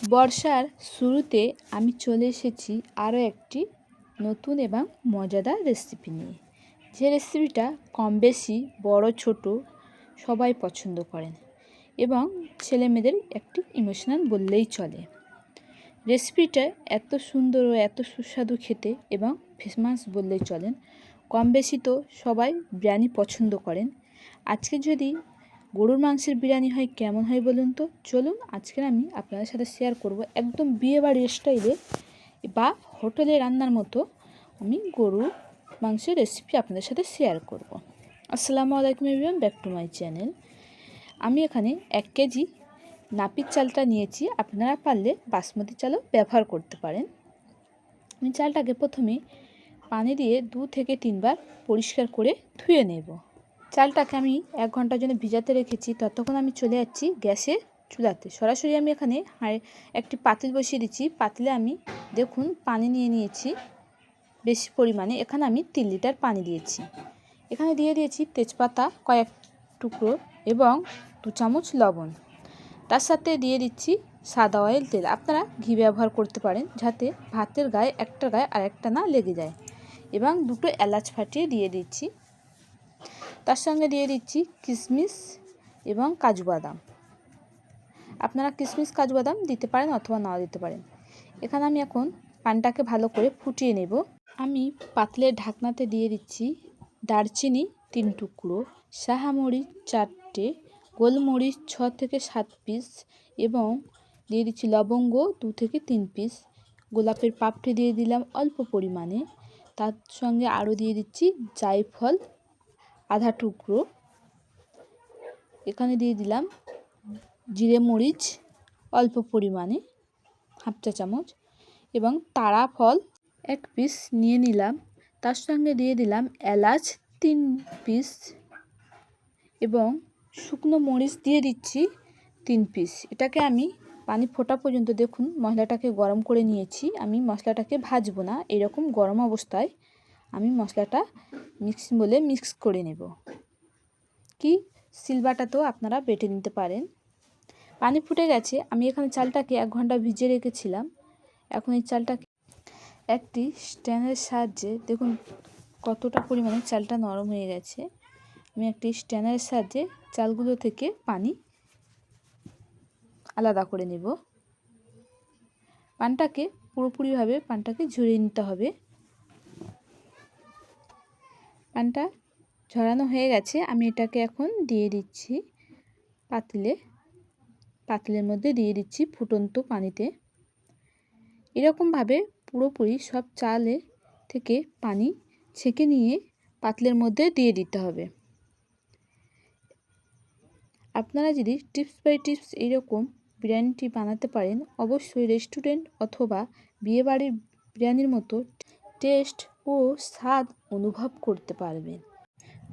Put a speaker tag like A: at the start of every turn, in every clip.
A: বর্ষার শুরুতে আমি চলে এসেছি আরও একটি নতুন এবং মজাদার রেসিপি নিয়ে, যে রেসিপিটা কম বেশি বড় ছোট সবাই পছন্দ করেন এবং ছেলেমেয়েদের একটি ইমোশনাল বললেই চলে। রেসিপিটা এত সুন্দর ও এত সুস্বাদু খেতে এবং ফেমাস বললেই চলেন। কম বেশি তো সবাই বিরিয়ানি পছন্দ করেন। আজকে যদি গরুর মাংসের বিরিয়ানি হয় কেমন হয় বলুন তো? চলুন আজকে আমি আপনাদের সাথে শেয়ার করব একদম বিয়েবাড়ির স্টাইলে বা হোটেলে রান্নার মতো আমি গরুর মাংসের রেসিপি আপনাদের সাথে শেয়ার করব। আসসালামু আলাইকুম everyone, back to my channel. আমি এখানে 1 কেজি নাপিত চালটা নিয়েছি, আপনারা পারলে বাসমতি চালও ব্যবহার করতে পারেন। আমি চালটাকে প্রথমে পানি দিয়ে 2 থেকে 3 বার পরিষ্কার করে ধুয়ে নেব। চালটাকে আমি 1 ঘন্টার জন্য ভিজাতে রেখেছি। ততক্ষণ আমি চলে যাচ্ছি গ্যাসের চুলাতে। সরাসরি আমি এখানে একটি পাতিল বসিয়ে দিচ্ছি। পাতিলে আমি দেখুন পানি নিয়ে নিয়েছি বেশি পরিমাণে। এখানে আমি 3 লিটার পানি দিয়েছি। এখানে দিয়ে দিয়েছি তেজপাতা কয়েক টুকরো এবং 2 চামচ লবণ। তার সাথে দিয়ে দিচ্ছি সাদা অয়েল তেল। আপনারা ঘি ব্যবহার করতে পারেন যাতে ভাতের গায়ে একটা গায়ে আর একটা না লেগে যায়। এবং 2টো এলাচ ফাটিয়ে দিয়ে দিচ্ছি। তার সঙ্গে দিয়ে দিচ্ছি কিশমিশ এবং কাজু বাদাম। আপনারা কিশমিশ কাজু বাদাম দিতে পারেন অথবা নাও দিতে পারেন। এখানে আমি এখন পানটাকে ভালো করে ফুটিয়ে নেব। আমি পাতলের ঢাকনাতে দিয়ে দিচ্ছি দারচিনি 3 টুকরো, শাহামরিচ 4টে, গোলমরিচ 6 থেকে 7 পিস এবং দিয়ে দিচ্ছি লবঙ্গ 2 থেকে 3 পিস, গোলাপের পাপড়ি দিয়ে দিলাম অল্প পরিমাণে। তার সঙ্গে আরও দিয়ে দিচ্ছি জায়ফল আধা টুকরো। এখানে দিয়ে দিলাম জিরে মরিচ অল্প পরিমাণে হাফ চা চামচ এবং তারা ফল 1 পিস নিয়ে নিলাম। তার সঙ্গে দিয়ে দিলাম এলাচ 3 পিস এবং শুকনো মরিচ দিয়ে দিচ্ছি 3 পিস। এটাকে আমি পানি ফোটা পর্যন্ত দেখুন মশলাটাকে গরম করে নিয়েছি। আমি মশলাটাকে ভাজবো না, এরকম গরম অবস্থায় আমি মশলাটা মিক্স করে নেব। কি সিলবাটাতেও আপনারা বেটে নিতে পারেন। পানি ফুটে গেছে। আমি এখানে চালটাকে 1 ঘন্টা ভিজিয়ে রেখেছিলাম। এখন এই চালটাকে একটি স্ট্যান্ডের সাহায্যে দেখুন কতটা পরিমাণে চালটা নরম হয়ে গেছে। আমি একটি স্ট্যান্ডের সাহায্যে চালগুলো থেকে পানি আলাদা করে নেব। পানটাকে পুরোপুরিভাবে ঝরিয়ে নিতে হবে। পানটা ঝরানো হয়ে গেছে। আমি এটাকে এখন দিয়ে দিচ্ছি পাতিলের মধ্যে দিয়ে দিচ্ছি ফুটন্ত পানিতে। এরকমভাবে পুরোপুরি সব চালে থেকে পানি ছেঁকে নিয়ে পাতিলের মধ্যে দিয়ে দিতে হবে। আপনারা যদি টিপস বাই টিপস এইরকম বিরিয়ানিটি বানাতে পারেন, অবশ্যই রেস্টুরেন্ট অথবা বিয়েবাড়ির বিরিয়ানির মতো টেস্ট ও স্বাদ অনুভব করতে পারবেন।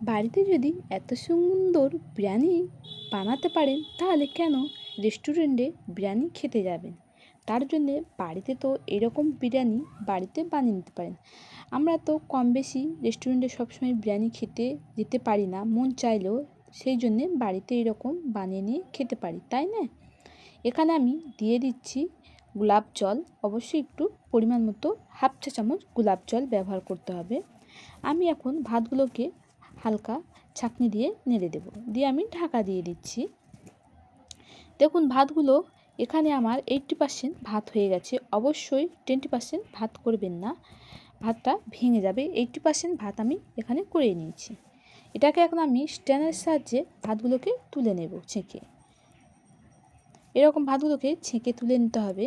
A: বাড়িতে যদি এত সুন্দর বিরিয়ানি বানাতে পারেন তাহলে কেন রেস্টুরেন্টে বিরিয়ানি খেতে যাবেন? তার জন্যে বাড়িতে তো এরকম বিরিয়ানি বাড়িতে বানিয়ে নিতে পারেন। আমরা তো কম বেশি রেস্টুরেন্টে সবসময় বিরিয়ানি খেতে যেতে পারি না, মন চাইলেও, সেই জন্যে বাড়িতে এরকম বানিয়ে নিয়ে খেতে পারি, তাই না? এখানে আমি দিয়ে দিচ্ছি গোলাপ জল, অবশ্যই একটু পরিমাণ মতো হাফ চা চামচ গোলাপ জল ব্যবহার করতে হবে। আমি এখন ভাতগুলোকে হালকা ছাঁকনি দিয়ে নেড়ে দেব, দিয়ে আমি ঢাকা দিয়ে দিচ্ছি। দেখুন ভাতগুলো এখানে আমার 80% ভাত হয়ে গেছে। অবশ্যই 20% ভাত করবেন না, ভাতটা ভেঙে যাবে। 80% ভাত আমি এখানে করে নিয়েছি। এটাকে এখন আমি স্ট্যান্ডের সাহায্যে ভাতগুলোকে তুলে নেব ছেঁকে। এরকম ভাতগুলোকে ছেঁকে তুলে নিতে হবে।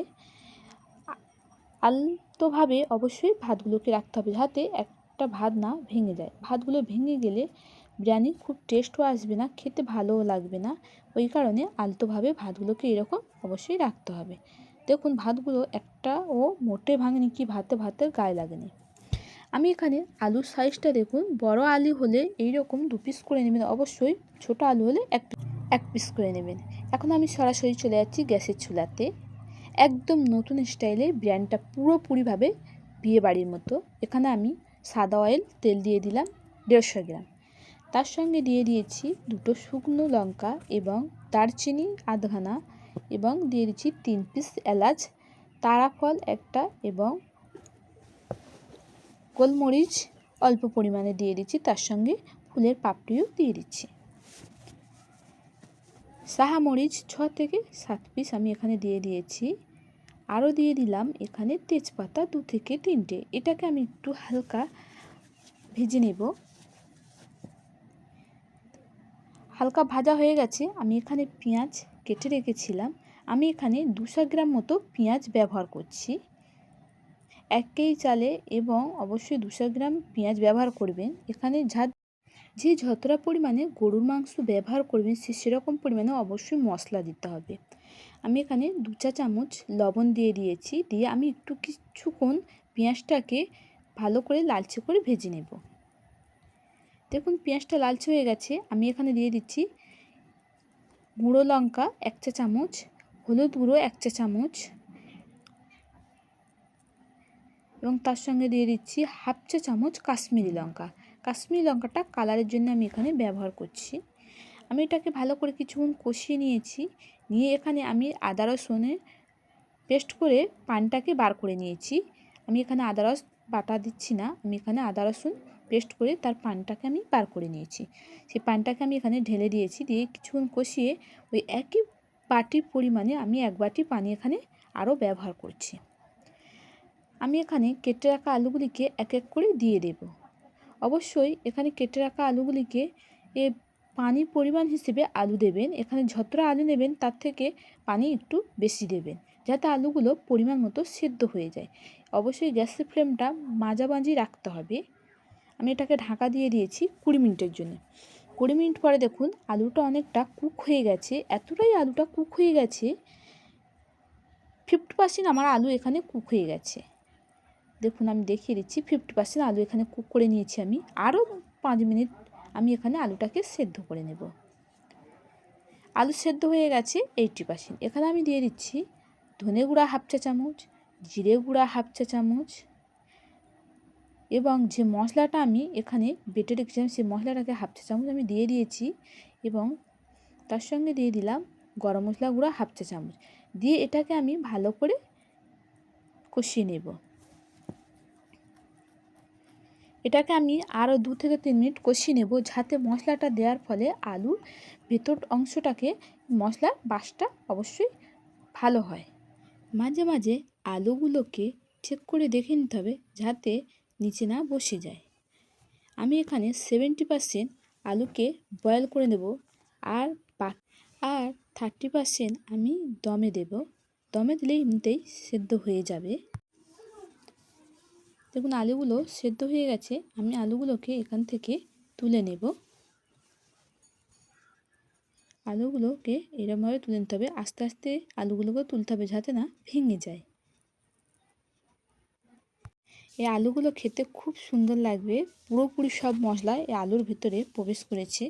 A: আলতোভাবে অবশ্যই ভাতগুলোকে রাখতে হবে যাতে একটা ভাত না ভেঙে যায়। ভাতগুলো ভেঙে গেলে বিরিয়ানি খুব টেস্টও আসবে না, খেতে ভালোও লাগবে না। ওই কারণে আলতোভাবে ভাতগুলোকে এরকম অবশ্যই রাখতে হবে। দেখুন ভাতগুলো একটাও মোটে ভাঙেনি কি ভাতের গায়ে লাগেনি। আমি এখানে আলুর সাইজটা দেখুন, বড় আলু হলে এইরকম 2 পিস করে নেবেন, অবশ্যই ছোট আলু হলে 1 পিস করে নেবেন। এখন আমি সরাসরি চলে যাচ্ছি গ্যাসের চুলাতে। একদম নতুন স্টাইলে বিরিয়ানিটা পুরোপুরিভাবে বিয়েবাড়ির মতো। এখানে আমি সাদা অয়েল তেল দিয়ে দিলাম 150 গ্রাম। তার সঙ্গে দিয়ে দিয়েছি 2টো শুকনো লঙ্কা এবং দারচিনি আধখানা এবং দিয়ে দিচ্ছি 3 পিস এলাচ, তারাফল একটা এবং গোলমরিচ অল্প পরিমাণে দিয়ে দিচ্ছি, তার সঙ্গে ফুলের পাপড়িও দিয়ে দিচ্ছি। শাহামরিচ 6 থেকে 7 পিস আমি এখানে দিয়ে দিয়েছি। আরও দিয়ে দিলাম এখানে তেজপাতা 2 থেকে 3টে। এটাকে আমি একটু হালকা ভেজে নেব। হালকা ভাজা হয়ে গেছে। আমি এখানে পেঁয়াজ কেটে রেখেছিলাম। আমি এখানে 200 গ্রাম মতো পেঁয়াজ ব্যবহার করছি 1 কেজি চালে, এবং অবশ্যই 200 গ্রাম পেঁয়াজ ব্যবহার করবেন। এখানে যে যতটা পরিমাণে গরুর মাংস ব্যবহার করবেন সেরকম পরিমাণে অবশ্যই মশলা দিতে হবে। আমি এখানে 2 চা চামচ লবণ দিয়ে দিয়েছি। দিয়ে আমি একটু কিছুক্ষণ পেঁয়াজটাকে ভালো করে লালচে করে ভেজে নেব। দেখুন পেঁয়াজটা লালচে হয়ে গেছে। আমি এখানে দিয়ে দিচ্ছি গুঁড়ো লঙ্কা 1 চা চামচ, হলুদ গুঁড়ো 1 চা চামচ এবং তার সঙ্গে দিয়ে দিচ্ছি হাফ চা চামচ কাশ্মীরি লঙ্কা। কাশ্মীরি লঙ্কাটা কালারের জন্য আমি এখানে ব্যবহার করছি। আমি এটাকে ভালো করে কিছুক্ষণ কষিয়ে নিয়েছি। নিয়ে এখানে আমি আদা রসুনের পেস্ট করে পানটাকে বার করে নিয়েছি। আমি এখানে আদা রস বাটা দিচ্ছি না, আমি এখানে আদা রসুন পেস্ট করে তার পানটাকে আমি বার করে নিয়েছি। সেই পানটাকে আমি এখানে ঢেলে দিয়েছি। দিয়ে কিছুক্ষণ কষিয়ে ওই একই বাটির পরিমাণে আমি 1 বাটি পানি এখানে আরও ব্যবহার করছি। আমি এখানে কেটে রাখা আলুগুলিকে এক এক করে দিয়ে দেব। অবশ্যই এখানে কেটে রাখা আলুগুলিকে পানির পরিমাণ হিসেবে আলু দেবেন। এখানে যতটা আলু নেবেন তার থেকে পানি একটু বেশি দেবেন, যাতে আলুগুলো পরিমাণ মতো সেদ্ধ হয়ে যায়। অবশ্যই গ্যাসের ফ্লেমটা মাঝামাঝি রাখতে হবে। আমি এটাকে ঢাকা দিয়ে দিয়েছি 20 মিনিটের জন্য। 20 মিনিট পরে দেখুন আলুটা অনেকটা কুক হয়ে গেছে। এতটাই আলুটা কুক হয়ে গেছে, 50% আমার আলু এখানে কুক হয়ে গেছে। দেখুন আমি দেখিয়ে দিচ্ছি 50% আলু এখানে কুক করে নিয়েছি। আমি আরও 5 মিনিট আমি এখানে আলুটাকে সেদ্ধ করে নেব। আলু সেদ্ধ হয়ে গেছে 80%। এখানে আমি দিয়ে দিচ্ছি ধনে গুঁড়া হাফ চা চামচ, জিরে গুঁড়া হাফ চা চামচ এবং যে মশলাটা আমি এখানে বেটে রেখেছিলাম সেই মশলাটাকে হাফ চা চামচ আমি দিয়ে দিয়েছি এবং তার সঙ্গে দিয়ে দিলাম গরম মশলা গুঁড়া হাফ চা চামচ। দিয়ে এটাকে আমি ভালো করে কষিয়ে নেব। এটাকে আমি আরও 2 থেকে 3 মিনিট কষিয়ে নেব, যাতে মশলাটা দেওয়ার ফলে আলুর ভেতর অংশটাকে মশলার বাসটা অবশ্যই ভালো হয়। মাঝে মাঝে আলুগুলোকে চেক করে দেখে নিতে হবে যাতে নিচে না বসে যায়। আমি এখানে 70% আলুকে বয়েল করে নেব আর 30% আমি দমে দেব। দমে দিলে এমনিতেই সেদ্ধ হয়ে যাবে। দেখুন আলুগুলো সেদ্ধ হয়ে গেছে। আমি আলুগুলোকে এখান থেকে তুলে নেব। আলুগুলোকে এরকমভাবে তুলে নিতে হবে। আস্তে আস্তে আলুগুলোকে তুলতে হবে যাতে না ভেঙে যায়। এই আলুগুলো খেতে খুব সুন্দর লাগবে। পুরোপুরি সব মশলা এই আলুর ভিতরে প্রবেশ করেছে।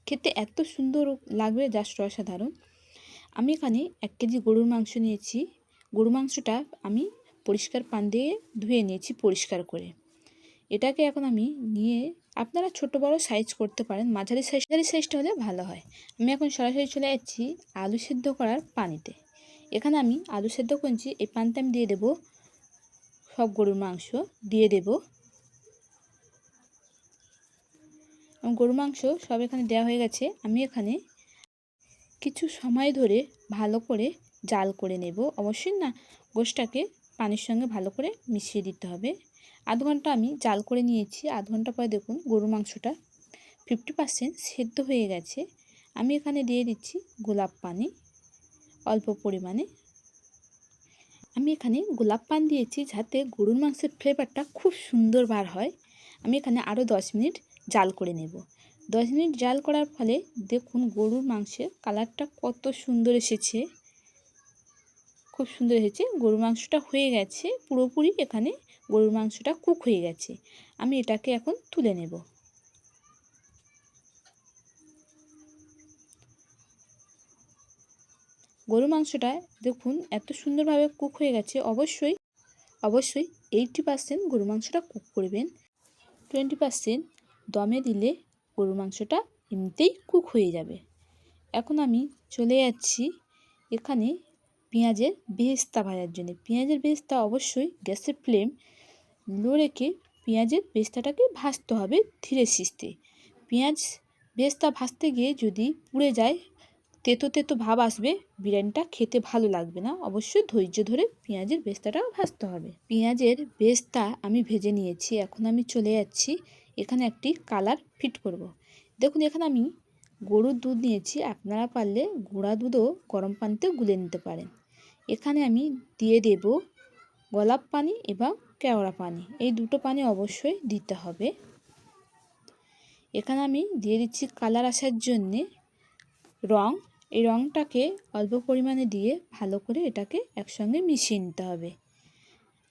A: খেতে এত সুন্দর লাগবে, জাস্ট অসাধারণ। আমি এখানে 1 কেজি গরুর মাংস নিয়েছি। গরুর মাংসটা আমি পরিষ্কার পানি দিয়ে ধুয়ে নিয়েছি পরিষ্কার করে। এটাকে এখন আমি নিয়ে, আপনারা ছোট বড় সাইজ করতে পারেন, মাঝারি সাইজটা হলে ভালো হয়। আমি এখন সরাসরি চলে যাচ্ছি আলু সেদ্ধ করার পানিতে। এখানে আমি আলু সেদ্ধ করছি। এই পানিতে আমি দিয়ে দেব সব গরুর মাংস দিয়ে দেব। গরুর মাংস সব এখানে দেওয়া হয়ে গেছে। আমি এখানে কিছু সময় ধরে ভালো করে জাল করে নেব। অবশ্যই না গোশটাকে পানির সঙ্গে ভালো করে মিশিয়ে দিতে হবে। আধ ঘন্টা আমি জাল করে নিয়েছি। আধ ঘন্টা পরে দেখুন গরুর মাংসটা 50% সেদ্ধ হয়ে গেছে। আমি এখানে দিয়ে দিচ্ছি গোলাপ পানি অল্প পরিমাণে। আমি এখানে গোলাপ পানি দিয়েছি যাতে গরুর মাংসের ফ্লেভারটা খুব সুন্দর বার হয়। আমি এখানে আরও 10 মিনিট জাল করে নেব। 10 মিনিট জাল করার ফলে দেখুন গরুর মাংসের কালারটা কত সুন্দর এসেছে, খুব সুন্দর এসেছে। গরুর মাংসটা হয়ে গেছে পুরোপুরি। এখানে গরুর মাংসটা কুক হয়ে গেছে। আমি এটাকে এখন তুলে নেব। গরুর মাংসটা দেখুন এত সুন্দরভাবে কুক হয়ে গেছে। অবশ্যই 80% গরুর মাংসটা কুক করবেন। 20% দমে দিলে গরুর মাংসটা এমনিতেই কুক হয়ে যাবে। এখন আমি চলে যাচ্ছি এখানে পেঁয়াজের বেরেস্তা ভাজার জন্য। পেঁয়াজের বেরেস্তা অবশ্যই গ্যাসের ফ্লেম লো রেখে পেঁয়াজের বেরেস্তাটাকে ভাজতে হবে ধীরে সিস্তে। পেঁয়াজ বেরেস্তা ভাজতে গিয়ে যদি পুড়ে যায়, তেতো তেতো ভাব আসবে, বিরিয়ানিটা খেতে ভালো লাগবে না। অবশ্যই ধৈর্য ধরে পেঁয়াজের বেরেস্তাটাও ভাজতে হবে। পেঁয়াজের বেরেস্তা আমি ভেজে নিয়েছি। এখন আমি চলে যাচ্ছি এখানে একটি কালার ফিট করব। দেখুন এখানে আমি গরুর দুধ নিয়েছি, আপনারা পারলে গুঁড়া দুধও গরম পানিতে গুলে নিতে পারেন। এখানে আমি দিয়ে দেব গোলাপ পানি এবং কেওড়া পানি, এই দুটো পানি অবশ্যই দিতে হবে। এখানে আমি দিয়ে দিচ্ছি কালার আসার জন্যে রং। এই রংটাকে অল্প পরিমাণে দিয়ে ভালো করে এটাকে একসঙ্গে মিশিয়ে নিতে হবে।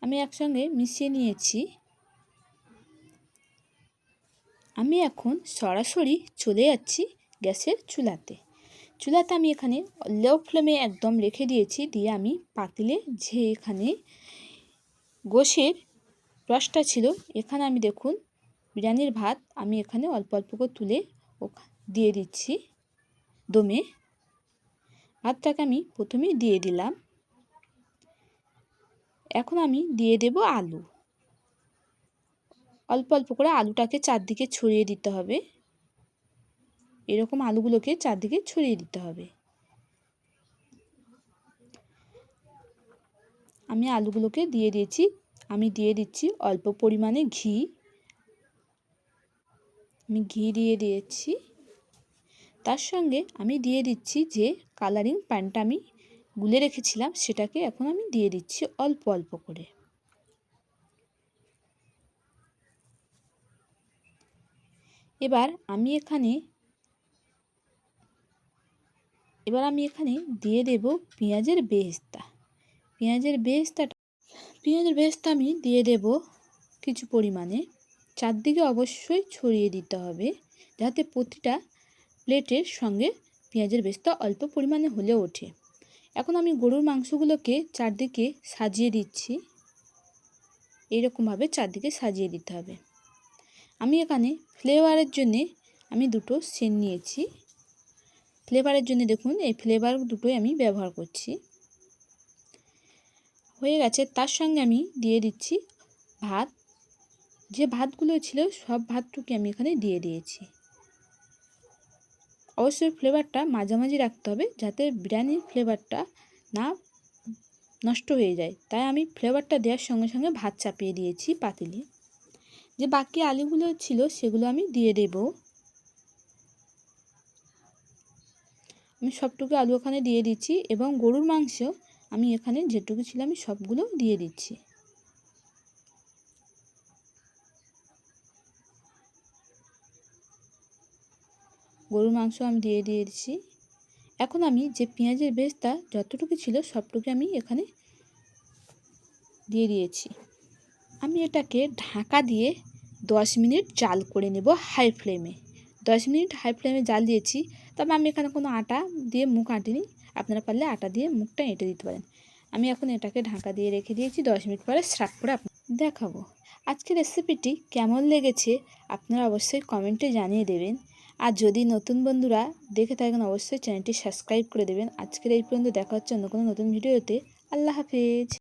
A: আমি একসঙ্গে মিশিয়ে নিয়েছি। আমি এখন সরাসরি চলে যাচ্ছি গ্যাসের চুলাতে। আমি এখানে লো ফ্লেমে একদম রেখে দিয়েছি। দিয়ে আমি পাতিলে যে এখানে গোশের রসটা ছিল, এখানে আমি দেখুন বিরিয়ানির ভাত আমি এখানে অল্প অল্প করে তুলে দিয়ে দিচ্ছি দমে। ভাতটাকে আমি প্রথমেই দিয়ে দিলাম। এখন আমি দিয়ে দেব আলু। অল্প অল্প করে আলুটাকে চারদিকে ছড়িয়ে দিতে হবে। এরকম আলুগুলোকে চারদিকে ছড়িয়ে দিতে হবে। আমি আলুগুলোকে দিয়ে দিয়েছি। আমি দিয়ে দিচ্ছি অল্প পরিমাণে ঘি। আমি ঘি দিয়ে দিয়েছি। তার সঙ্গে আমি দিয়ে দিচ্ছি যে কালারিং পানিটা আমি গুলে রেখেছিলাম, সেটাকে এখন আমি দিয়ে দিচ্ছি অল্প অল্প করে। এবার আমি এখানে দিয়ে দেব পেঁয়াজের বেরেস্তা। পেঁয়াজের বেরেস্তা আমি দিয়ে দেব কিছু পরিমাণে। চারদিকে অবশ্যই ছড়িয়ে দিতে হবে, যাতে প্রতিটা প্লেটের সঙ্গে পেঁয়াজের বেরেস্তা অল্প পরিমাণে হলে ওঠে। এখন আমি গরুর মাংসগুলোকে চারদিকে সাজিয়ে দিচ্ছি। এইরকমভাবে চারদিকে সাজিয়ে দিতে হবে। আমি এখানে ফ্লেভারের জন্যে আমি দুটো সেন্ট নিয়েছি। ফ্লেভারের জন্য দেখুন এই ফ্লেভার দুটোই আমি ব্যবহার করছি। হয়ে গেছে। তার সঙ্গে আমি দিয়ে দিচ্ছি ভাত। যে ভাতগুলো ছিল সব ভাতটুকু আমি এখানে দিয়ে দিয়েছি। অবশ্যই ফ্লেভারটা মাঝামাঝি রাখতে হবে, যাতে বিরিয়ানির ফ্লেভারটা না নষ্ট হয়ে যায়। তাই আমি ফ্লেভারটা দেওয়ার সঙ্গে সঙ্গে ভাত চাপিয়ে দিয়েছি পাতিলে। যে বাকি আলুগুলো ছিল সেগুলো আমি দিয়ে দেব। আমি সবটুকু আলু ওখানে দিয়ে দিচ্ছি এবং গরুর মাংস আমি এখানে যেটুকু ছিল আমি সবগুলো দিয়ে দিচ্ছি। গরুর মাংস আমি দিয়ে দিয়েছি। এখন আমি যে পেঁয়াজের বেরেস্তা যতটুকু ছিল সবটুকু আমি এখানে দিয়ে দিয়েছি। আমি এটাকে ঢাকা দিয়ে 10 মিনিট জাল করে নেব হাই ফ্লেমে। 10 মিনিট হাই ফ্লেমে জাল দিয়েছি। তবে আমি এখানে কোনো আটা দিয়ে মুখ আঁটিনি, আপনারা পারলে আটা দিয়ে মুখটা এঁটে দিতে পারেন। আমি এখন এটাকে ঢাকা দিয়ে রেখে দিয়েছি। 10 মিনিট পরে সার্ভ করে দেখাবো। আজকের রেসিপিটি কেমন লেগেছে আপনারা অবশ্যই কমেন্টে জানিয়ে দেবেন। আর যদি নতুন বন্ধুরা দেখে থাকেন অবশ্যই চ্যানেলটি সাবস্ক্রাইব করে দেবেন। আজকের এই পর্যন্ত, দেখা হচ্ছে অন্য কোনো নতুন ভিডিওতে। আল্লাহ হাফেজ।